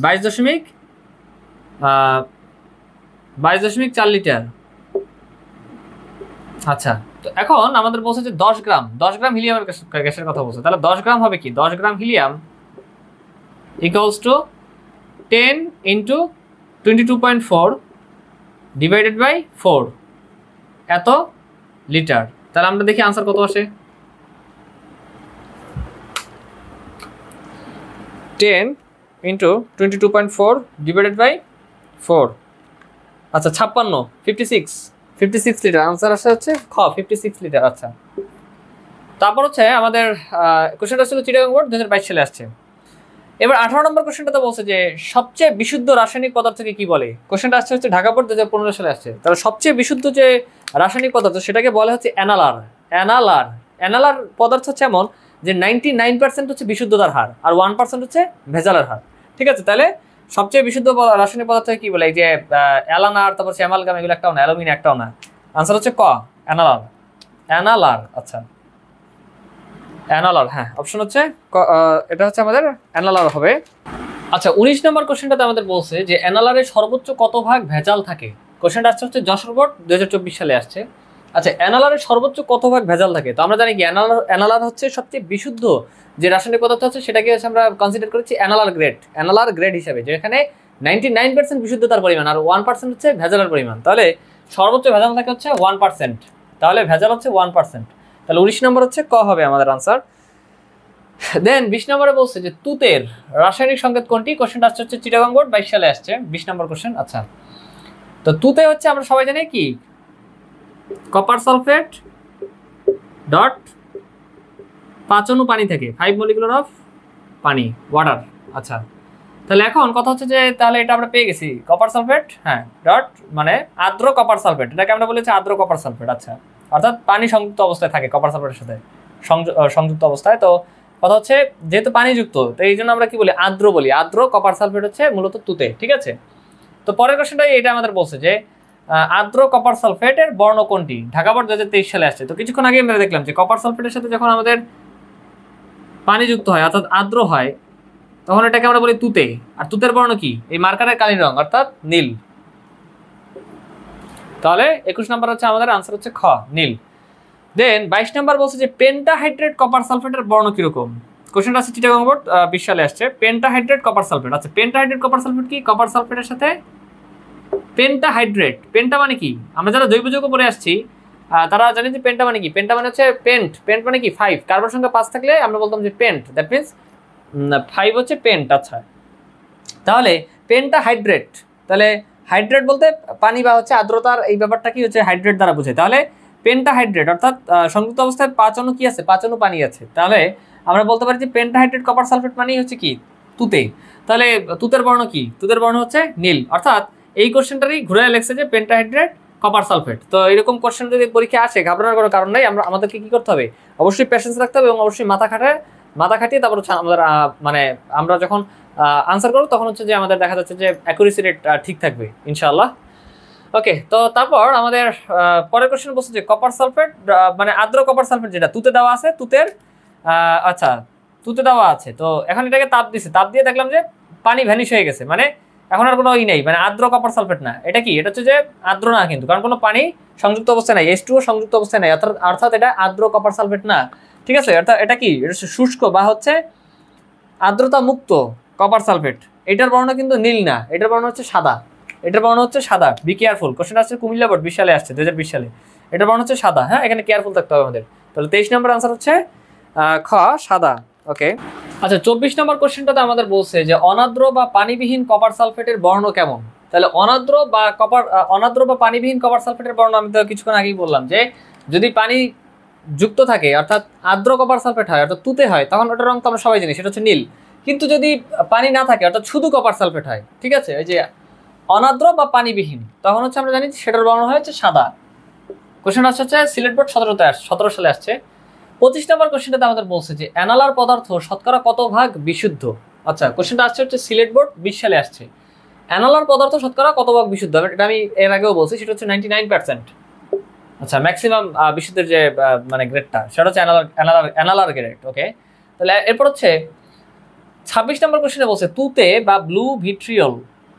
22.4 লিটার। আচ্ছা, তো এখন আমাদের বলছে যে 10 গ্রাম হিলিয়ামের গ্যাসের কথা বলছে, তাহলে 10 গ্রাম হবে কি 10 gram helium equals to 10 into 22.4 divided by 4 এত লিটার। তাহলে আমরা দেখি আনসার কত আসে। 10 ইন্টু 22.4 ডিভাইডেড বাই 4, আচ্ছা 56 লিটার। আনসার আসে হচ্ছে খ 56 লিটার। আচ্ছা, তারপর হচ্ছে আমাদের কোশ্চেনটা ছিল চিটাগাং বোর্ড 2022 সালে আসছে। এবার 18 নম্বর কোশ্চেনটাতে বলছে যে সবচেয়ে বিশুদ্ধ রাসায়নিক পদার্থকে কি বলে। কোশ্চেনটা আসছে হচ্ছে ঢাকা বোর্ড 2015 সালে আসছে। তাহলে সবচেয়ে বিশুদ্ধ যে রাসায়নিক পদার্থ সেটাকে বলা হচ্ছে অ্যানালার পদার্থ হচ্ছে এমন যে 99% হচ্ছে বিশুদ্ধতার হার আর 1% হচ্ছে ভেজালের হার। ঠিক আছে, তাহলে সবচেয়ে বিশুদ্ধ রাসায়নিক পদার্থ কি বলে? এই যে অ্যালানার, তারপর অ্যামালগাম, এগুলো একটাও না, অ্যালুমিনিয়াম একটাও না। আনসার হচ্ছে ক অ্যানালার। আচ্ছা, অ্যানালার, হ্যাঁ অপশন হচ্ছে এটা হচ্ছে আমাদের অ্যানালার হবে। আচ্ছা, 19 নম্বর কোশ্চেনটাতে আমাদের বলছে যে অ্যানালারের সর্বোচ্চ কত ভাগ ভেজাল থাকে। কোশ্চেনটা আসছে হচ্ছে যশোর বোর্ড 2024 সালে আসছে। আচ্ছা, অ্যানালারের সর্বোচ্চ কত ভাগ ভেজাল থাকে? তো আমরা জানি কি অ্যানালার হচ্ছে সবচেয়ে বিশুদ্ধ যে রাসায়নিক পদার্থ আছে সেটাকে আমরা কনসিডার করেছি অ্যানালার গ্রেড হিসাবে, যেখানে 99% বিশুদ্ধতার পরিমাণ আর 1% হচ্ছে ভেজালের পরিমাণ। তাহলে সর্বোচ্চ ভেজাল থাকে হচ্ছে 1%, তাহলে ভেজাল হচ্ছে 1%। তাহলে 19 নম্বর হচ্ছে ক হবে আমাদের আনসার। দেন 20 নম্বরে বলছে যে তুতের রাসায়নিক সংকেত কোনটি। কোশ্চেনটা আসছে হচ্ছে চিটাগাং বোর্ড 22 সালে আসছে, 20 নম্বর কোশ্চেন। আচ্ছা, তো তুতে হচ্ছে আমরা সবাই জানি কি কপার সালফেট ডট 5 অণু পানি থেকে 5 মলিকুলার অফ পানি ওয়াটার। আচ্ছা, তাহলে এখন কথা হচ্ছে যে তাহলে এটা আমরা পেয়ে গেছি কপার সালফেট, হ্যাঁ ডট মানে আর্দ্র কপার সালফেট, এটাকে আমরা বলেছি আর্দ্র কপার সালফেট। আচ্ছা, অর্থাৎ পানি সংযুক্ত অবস্থায় থাকে কপার সালফেটের সাথে সংযুক্ত অবস্থায়। তো কথা হচ্ছে যেহেতু পানি যুক্ত, তো এই জন্য আমরা কি বলি আর্দ্র বলি। আর্দ্র কপার সালফেট হচ্ছে মূলত তুতে। ঠিক আছে, তো পরের কোশ্চেনটাই এটা আমাদের বলছে যে আর্দ্র কপার সালফেটের বর্ণ কোনটি। ঢাকা বোর্ড 2023 সালে আসছে। তো কিছুক্ষণ আগে আমরা দেখলাম যে কপার সালফেটের সাথে যখন আমাদের পানি যুক্ত হয় অর্থাৎ আর্দ্র হয় তখন এটাকে আমরা বলি তুতে। আর তুতের বর্ণ কি? এই মার্কারের কালির রং অর্থাৎ নীল। তাহলে 21 নম্বর হচ্ছে আমাদের আনসার হচ্ছে খ নীল। দেন 22 নম্বর বলছে যে পেন্টাহাইড্রেট কপার সালফেটের বর্ণ কিরকম। কোশ্চেনটা আছে চিটাগাং বোর্ড 20 সালে আসছে। Pentahydrate copper sulphate. আচ্ছা, পেন্টাহাইড্রেট কপার সালফেট কি? কপার সালফেটের সাথে পেন্টাহাইড্রেট, পেন্টা মানে কি? আমরা যারা জৈব যৌগ পড়ে আসছি তারা জানি যে পেন্টা মানে কি, পেন্টা মানে হচ্ছে পেন্ট, পেন্ট মানে কি 5, কার্বন সংখ্যা 5 থাকলে আমরা বলতাম যে পেন্ট, দ্যাট মিনস 5 হচ্ছে পেন্ট। আচ্ছা, তাহলে পেন্টা হাইড্রেট, তাহলে হাইড্রেট বলতে পানি বা হচ্ছে আর্দ্রতার এই ব্যাপারটা কি হচ্ছে হাইড্রেট দ্বারা বোঝায়। তাহলে পেন্টা হাইড্রেট অর্থাৎ সংযুক্ত অবস্থায় 5 অণু কি আছে, 5 অণু পানি আছে। তাহলে আমরা বলতে পারি যে পেন্টা হাইড্রেট কপার সালফেট মানে হচ্ছে কি তুতে। তাহলে তুতের বর্ণ কি, তুতের বর্ণ হচ্ছে নীল। অর্থাৎ এই কোশ্চেনটারই ঘুরে লেগেছে যে পেন্টা হাইড্রেট কপার সালফেট। তো এরকম কোশ্চেন যদি পরীক্ষা আসে ঘাবড়ানোর কোনো কারণ নাই, আমাদেরকে কি করতে হবে, অবশ্যই পেশেন্স রাখতে হবে এবং অবশ্যই মাথা খাটিয়ে তারপর হচ্ছে আমাদের মানে আমরা যখন আনসার করবো তখন হচ্ছে যে আমাদের দেখা যাচ্ছে যে অ্যাকুরেসি রেট ঠিক থাকবে ইনশাআল্লাহ। ওকে, তো তারপর আমাদের পরের কোশ্চেন বলছে যে কপার সালফেট মানে আর্দ্র কপার সালফেট যেটা তুতে দেওয়া আছে, তুতের আচ্ছা তুতে দেওয়া আছে। তো এখন এটাকে তাপ দিছে, তাপ দিয়ে দেখলাম যে পানি ভ্যানিশ হয়ে গেছে, মানে এখন আর কোনো নেই, মানে আর্দ্র কপার সালফেট না। এটা কি, এটা হচ্ছে যে আর্দ্র না কিন্তু, কারণ কোনো পানি সংযুক্ত অবস্থায় নাই, H2O সংযুক্ত অবস্থায় নাই, অর্থাৎ এটা আর্দ্র কপার সালফেট না। ঠিক আছে, অর্থাৎ এটা কি, এটা হচ্ছে শুষ্ক বা হচ্ছে আর্দ্রতা মুক্ত কপার সালফেট। এটার বর্ণ কিন্তু নীল না, এটার বর্ণ হচ্ছে সাদা, এটার বর্ণ হচ্ছে সাদা। বি কেয়ারফুল, কোশ্চেন আসছে কুমিল্লা বোর্ড 20 সালে আসছে, 2020 সালে। এটার বর্ণ হচ্ছে সাদা, হ্যাঁ, এখানে কেয়ারফুল থাকতে হবে আমাদের। তাহলে 23 নম্বর আনসার হচ্ছে খ সাদা। ওকে, আচ্ছা 24 নম্বর কোশ্চেনটাতে আমাদের বলছে যে অনার্দ্র বা পানিবিহীন কপার সালফেটের বর্ণ কেমন। তাহলে অনার্দ্র বা পানিবিহীন কপার সালফেটের বর্ণ আমি তো কিছুক্ষণ আগেই বললাম যে যদি পানি যুক্ত থাকে অর্থাৎ আর্দ্র কপার সালফেট হয় অর্থাৎ তুতে হয়, তখন ওটার রং তো আমরা সবাই জানি, সেটা হচ্ছে নীল। কিন্তু যদি পানি না থাকে অর্থাৎ শুধু কপার সালফেট হয়, ঠিক আছে, ওই যে অনার্দ্র বা পানিবিহীন, তখন হচ্ছে আমরা জানি সেটার বর্ণ হচ্ছে সাদা। কোশ্চেন হচ্ছে সিলেট বোর্ড 17 সালে আসছে। 25 নম্বর কোশ্চেনটাতে আমাদের বলছে যে অ্যানালার পদার্থ শতকরা কত ভাগ বিশুদ্ধ। আচ্ছা, কোশ্চেনটা আসছে হচ্ছে সিলেট বোর্ড 20 সালে আসছে। অ্যানালার পদার্থ শতকরা কত ভাগ বিশুদ্ধ, এটা আমি এর আগেও বলছি, সেটা হচ্ছে 99%। আচ্ছা, ম্যাক্সিমাম বিশুদ্ধের যে মানে গ্রেডটা সেটা হচ্ছে অ্যানালার গ্রেড। ওকে, তাহলে এরপর হচ্ছে 26 নম্বর কোশ্চেনে বলছে তুতে বা ব্লু ভিট্রিয়ল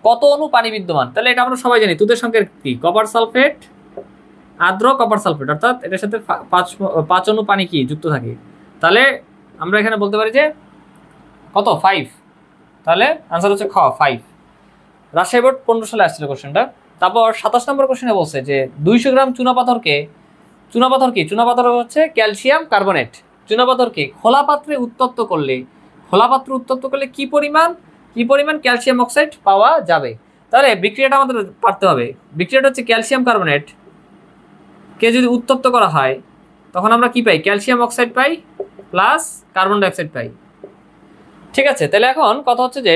কত অণু পানি বিদ্যমান। তাহলে এটা আমরা সবাই জানি, তুতের সংখ্যা কি, কপার সালফেট, আর্দ্র কপার সালফেট, অর্থাৎ এটার সাথে 5 অণু পানি কি যুক্ত থাকে। তাহলে আমরা এখানে বলতে পারি যে কত, 5। তাহলে আনসার হচ্ছে খ 5। রাজশাহী বোর্ড 15 সালে আসছিল কোশ্চেনটা। তারপর 27 নম্বর কোশ্চেনে বলছে যে 200 গ্রাম চুনাপাথর হচ্ছে ক্যালসিয়াম কার্বনেট। চুনাপাথরকে খোলা পাত্রে উত্তপ্ত করলে কি পরিমাণ ক্যালসিয়াম অক্সাইড পাওয়া যাবে। তাহলে বিক্রিয়াটা আমাদের পারতে হবে। বিক্রিয়াটা হচ্ছে ক্যালসিয়াম কার্বনেট কে যদি উত্তপ্ত করা হয় তখন আমরা কি পাই, ক্যালসিয়াম অক্সাইড পাই প্লাস কার্বন ডাইঅক্সাইড পাই। ঠিক আছে, তাহলে এখন কথা হচ্ছে যে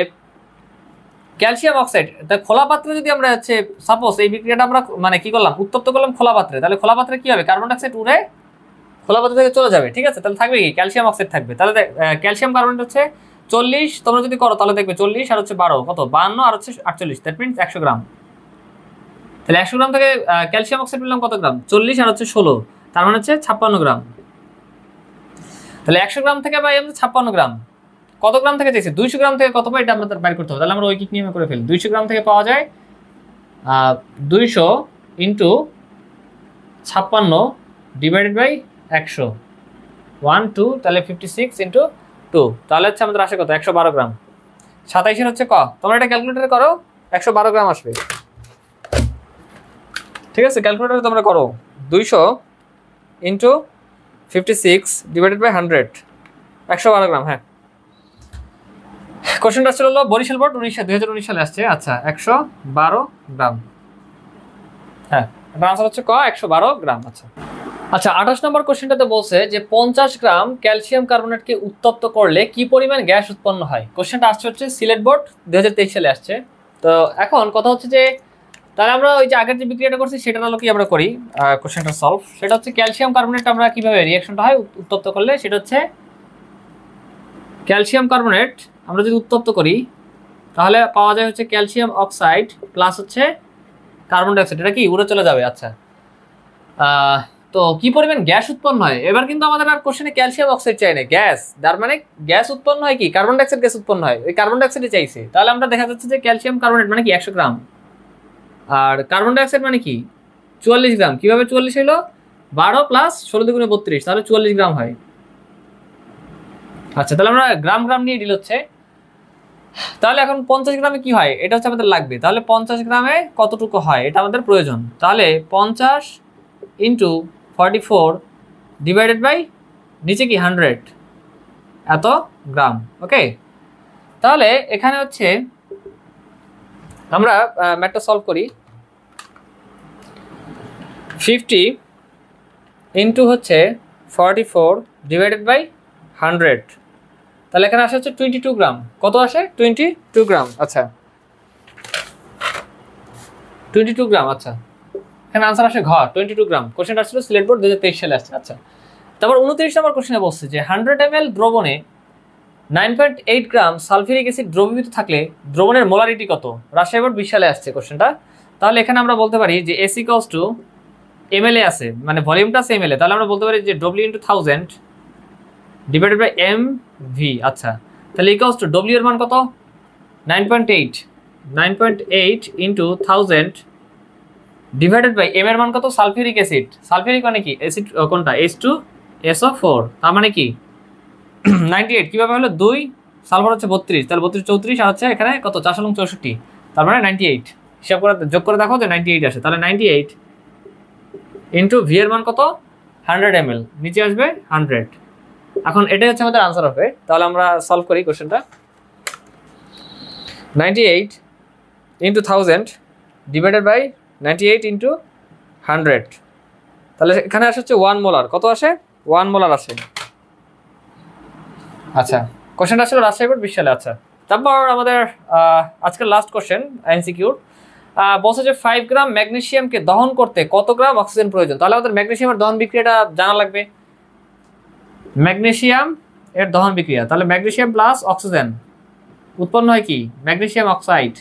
ক্যালসিয়াম অক্সাইড খোলা পাত্রে যদি আমরা হচ্ছে সাপোজ এই বিক্রিয়াটা আমরা মানে কি করলাম, উত্তপ্ত করলাম খোলা পাত্রে, তাহলে খোলা পাত্রে কি হবে, কার্বন ডাইঅক্সাইড উড়ে খোলা পাত্র থেকে চলে যাবে। ঠিক আছে, তাহলে থাকবে কি, ক্যালসিয়াম অক্সাইড থাকবে। তাহলে ক্যালসিয়াম কার্বনেট হচ্ছে 40, তোমরা যদি করো তাহলে দেখবে 40 আর হচ্ছে 12 কত, 52 আর হচ্ছে 48, দ্যাট মিনস 100 গ্রাম। তাহলে 100 গ্রাম থেকে ক্যালসিয়াম অক্সাইড পেলাম কত গ্রাম, 40 আর হচ্ছে 16, তার মানে হচ্ছে 56 গ্রাম। তাহলে 100 গ্রাম থেকে পাই আমরা 56 গ্রাম। কত গ্রাম থেকে চাইছে, 200 গ্রাম থেকে কত পাই এটা আমাদের বাইর করতে হবে। তাহলে আমরা ঐকিক নিয়মে করে ফেলি। 200 গ্রাম থেকে পাওয়া যায় 200 ইন্টু 56 ডিভাইডেড বাই 100, 1 2, তাহলে 56 ইন্টু 2, তাহলে হচ্ছে আমাদের আসে কত, 112 গ্রাম। 27 হচ্ছে ক, তোমরা এটা ক্যালকুলেটরে করো, 112 গ্রাম আসবে। ঠিক আছে, ক্যালকুলেটরে তোমরা করো 200 ইন্টু 56 ডিভাইডেড বাই 100, 112 গ্রাম। হ্যাঁ, কোশ্চেনটা ছিল বরিশাল বোর্ড 2019 সালে আসছে। আচ্ছা, 112 গ্রাম। হ্যাঁ, এটা আনসার হচ্ছে ক 112 গ্রাম। আচ্ছা 28 নম্বর কোশ্চেনটাতে বলছে যে 50 গ্রাম ক্যালসিয়াম কার্বনেটকে উত্তপ্ত করলে কি পরিমাণ গ্যাস উৎপন্ন হয়। কোশ্চেনটা আসছে হচ্ছে সিলেট বোর্ড 2023 সালে আসছে। তো এখন কথা হচ্ছে যে তাহলে আমরা ওই যে আগের যে বিক্রিয়াটা করছি সেটার আলোকেই আমরা করি কোশ্চেনটা সলভ। সেটা হচ্ছে ক্যালসিয়াম কার্বনেট আমরা কিভাবে রিঅ্যাকশনটা হয় উত্তপ্ত করলে, সেটা হচ্ছে ক্যালসিয়াম কার্বনেট আমরা যদি উত্তপ্ত করি তাহলে পাওয়া যায় হচ্ছে ক্যালসিয়াম অক্সাইড প্লাস হচ্ছে কার্বন ডাইঅক্সাইড, এটা কি উড়ে চলে যাবে। আচ্ছা, তো কি পরিমাণ গ্যাস উৎপন্ন হয়। এবার কিন্তু আমাদের আর কোশ্চেনে ক্যালসিয়াম অক্সাইড চাই না, গ্যাস, তার মানে গ্যাস উৎপন্ন হয় কি, কার্বন ডাইঅক্সাইড গ্যাস উৎপন্ন হয়, ওই কার্বন ডাইঅক্সাইডে চাইছে। তাহলে আমরা দেখা যাচ্ছে যে ক্যালসিয়াম কার্বনেট মানে কি 100 গ্রাম, আর কার্বন ডাইঅক্সাইড মানে কি 44 গ্রাম। কিভাবে 44 হলো, 12 প্লাস 16 দুগুণে 32, তাহলে 44 গ্রাম হয়। আচ্ছা, তাহলে আমরা গ্রাম নিয়ে ডিল হচ্ছে। তাহলে এখন 50 গ্রামে কি হয় এটা হচ্ছে আমাদের লাগবে। তাহলে 50 গ্রামে কতটুকু হয় এটা আমাদের প্রয়োজন। তাহলে 50 ইন্টু 44 ডিভাইডেড বাই নিচে কি 100 এত গ্রাম। ওকে, তাহলে এখানে হচ্ছে আমরা ম্যাথটা সলভ করি। 50 ইন্টু হচ্ছে 44 ডিভাইডেড বাই 100, তাহলে এখানে আসে হচ্ছে 22 গ্রাম। কত আসে? 22 গ্রাম। আচ্ছা 22 গ্রাম। আচ্ছা এখানে আনসার আসে ঘ 22 গ্রাম। কোশ্চেনটা আসছিল সিলেট বোর্ড 2023 সালে আসছে। আচ্ছা তারপর 29 নম্বর কোশ্চেনে বলছে যে 100 ml দ্রবণে 9.8 গ্রাম সালফিউরিক অ্যাসিড দ্রবীভূত থাকলে দ্রবণের মোলারিটি কত? রাজশাহী বোর্ড 20 সালে আসছে কোশ্চেনটা। তাহলে এখানে আমরা বলতে পারি যে এস ইকুয়ালস টু এমএলএ আছে, মানে ভলিউমটা আছে এমএলএ, তাহলে আমরা বলতে পারি যে W into 1000 divided by M V. আচ্ছা তাহলে ইকুয়ালস টু ডব্লিউ এর মান কত? 9.8 ইন্টু 1000 ডিভাইডেড বাই এম এর মান কত? Sulphuric acid. সালফিউরিক মানে কি? অ্যাসিড কোনটা? H2SO4, তার মানে কি 98। কিভাবে হলো? 2 সালফার হচ্ছে 32, তাহলে 32 34 আর হচ্ছে এখানে কত? 4 এবং 64, তার মানে 98। হিসাব করে যোগ করে দেখো যে 98 আসে। তাহলে 98 ইন্টু ভি এর মান কত? 100 ml, নিচে আসবে 100। এখন এটাই হচ্ছে আমাদের আনসার হবে। তাহলে আমরা সলভ করি কোশ্চেনটা। 98 ইন্টু 1000 ডিভাইডেড বাই 98 ইন্টু 100, তাহলে এখানে আসে হচ্ছে 1 মোলার। কত আসে? 1 মোলার আসে। আচ্ছা কোশ্চেনটা ছিল রাজশাহী বোর্ড 20 সালে। আচ্ছা তারপর আমাদের আজকের লাস্ট কোশ্চেন এমসিকিউ বলছে যে 5 গ্রাম ম্যাগনেসিয়ামকে দহন করতে কত গ্রাম অক্সিজেন প্রয়োজন? তাহলে আমাদের ম্যাগনেসিয়ামের দহন বিক্রিয়াটা জানা লাগবে। ম্যাগনেসিয়াম এর দহন বিক্রিয়া, তাহলে ম্যাগনেসিয়াম প্লাস অক্সিজেন উৎপন্ন হয় কি? Magnesium oxide.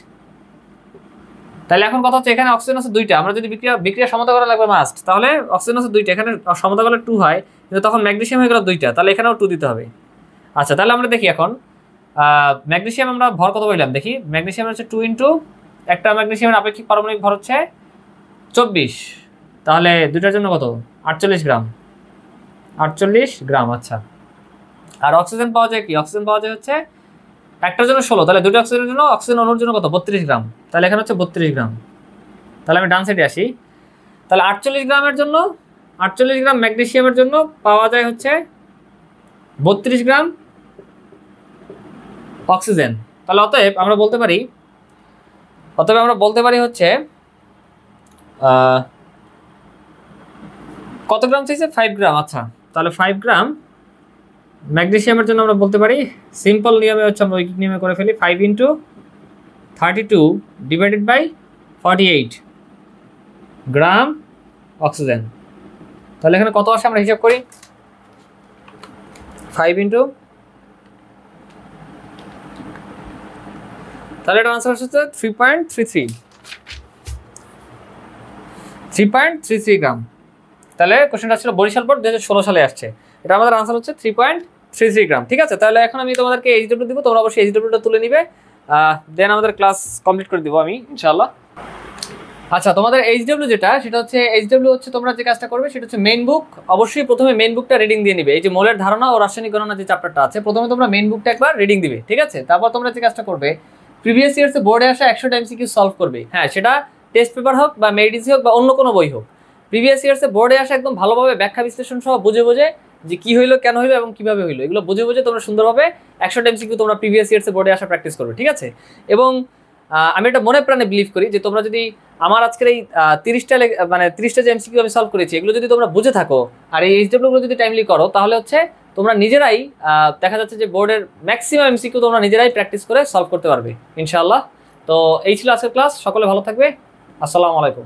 তাহলে এখন কথা হচ্ছে এখানে অক্সিজেন আছে 2টা, আমরা যদি বিক্রিয়া সমতা করা লাগবে মাস্ট, তাহলে অক্সিজেন আছে 2টা, এখানে সমতা করলে 2 হয়, কিন্তু তখন ম্যাগনেসিয়াম হয়ে গেল 2টা, তাহলে এখানেও 2 দিতে হবে। আচ্ছা তাহলে আমরা দেখি এখন ম্যাগনেসিয়াম আমরা ভর কত বললাম দেখি। ম্যাগনেসিয়াম হচ্ছে 2 ইন্টু একটা ম্যাগনেসিয়ামের আপেক্ষিক পারমাণবিক ভর হচ্ছে 24, তাহলে দুইটার জন্য কত? 48 গ্রাম। 48 গ্রাম। আচ্ছা আর অক্সিজেন পাওয়া যায় কি? অক্সিজেন পাওয়া যায় হচ্ছে একটার জন্য 16, তাহলে দুটো অক্সিজেনের জন্য অক্সিজেন অণুর জন্য কত? 32 গ্রাম, তাহলে এখানে হচ্ছে 32 গ্রাম। তাহলে আমি ডান সাইডে আসি। তাহলে 48 গ্রামের জন্য 48 গ্রাম ম্যাগনেসিয়ামের জন্য পাওয়া যায় হচ্ছে 32 গ্রাম অক্সিজেন। তাহলে অতএব আমরা বলতে পারি হচ্ছে কত গ্রাম চাইছে? 5 গ্রাম। আচ্ছা তাহলে 5 গ্রাম ম্যাগনেসিয়ামের জন্য আমরা বলতে পারি সিম্পল নিয়মে হচ্ছে আমরা ঐকিক নিয়মে করে ফেলি 5 into 32 divided by 48 gram oxygen. তাহলে এখানে কত আসে আমরা হিসাব করি। 5 ইন্টু, তাহলে এটা আনসার হচ্ছে 3.33 গ্রাম। তাহলে কোশ্চেনটা ছিল বরিশাল বোর্ড 2016 সালে আসছে। এটা আমাদের আনসার হচ্ছে 3.33 গ্রাম। ঠিক আছে, তাহলে এখন আমি তোমাদেরকে এইচডব্লিউ দিব, তোমরা অবশ্যই এইচডব্লিউটা তুলে নিবে, দেন আমাদের ক্লাস কমপ্লিট করে দিব আমি ইনশাআল্লাহ। আচ্ছা তোমাদের এইচডব্লিউ যেটা, সেটা হচ্ছে এইচডব্লিউ হচ্ছে তোমরা যে কাজটা করবে সেটা হচ্ছে মেইন বুক। অবশ্যই প্রথমে মেইন বুকটা রিডিং দিয়ে নিবে। এই যে মোলের ধারণা ও রাসায়নিক গণনা যে চ্যাপ্টারটা আছে, প্রথমে তোমরা মেইন বুকটা একবার রিডিং দিবে। ঠিক আছে, তারপর তোমরা যে কাজটা করবে প্রিভিয়াস ইয়ার্সে বোর্ডে আসা 100 এমসিকিউ সলভ করবে। হ্যাঁ, সেটা টেস্ট পেপার হোক বা মেডিসি হোক বা অন্য কোনো বই হোক, প্রিভিয়াস ইয়ার্সে বোর্ডে আসা একদম ভালোভাবে ব্যাখ্যা বিশ্লেষণ সহ বুঝে যে কি হইলো, কেন হইলো এবং কিভাবে হইলো, এগুলো বুঝে তোমরা সুন্দরভাবে 100 এমসিকিউ তোমরা প্রিভিয়াস ইয়ার্সে বোর্ডে আসা প্র্যাকটিস করবে। ঠিক আছে, এবং আমি এটা মনে প্রাণে বিলিভ করি যে তোমরা যদি আমার আজকের এই 30টা যে এমসিকিউ আমি সলভ করেছি, এগুলো যদি তোমরা বুঝে থাকো আর এই এইচডব্লিউগুলো যদি টাইমলি করো, তাহলে হচ্ছে তোমরা নিজেরাই দেখা যাচ্ছে যে বোর্ডের ম্যাক্সিমাম এমসিকিউ তোমরা নিজেরাই প্র্যাকটিস করে সলভ করতে পারবে ইনশাআল্লাহ। তো এই ছিল আজকের ক্লাস। সকলে ভালো থাকবে। আসসালামু আলাইকুম।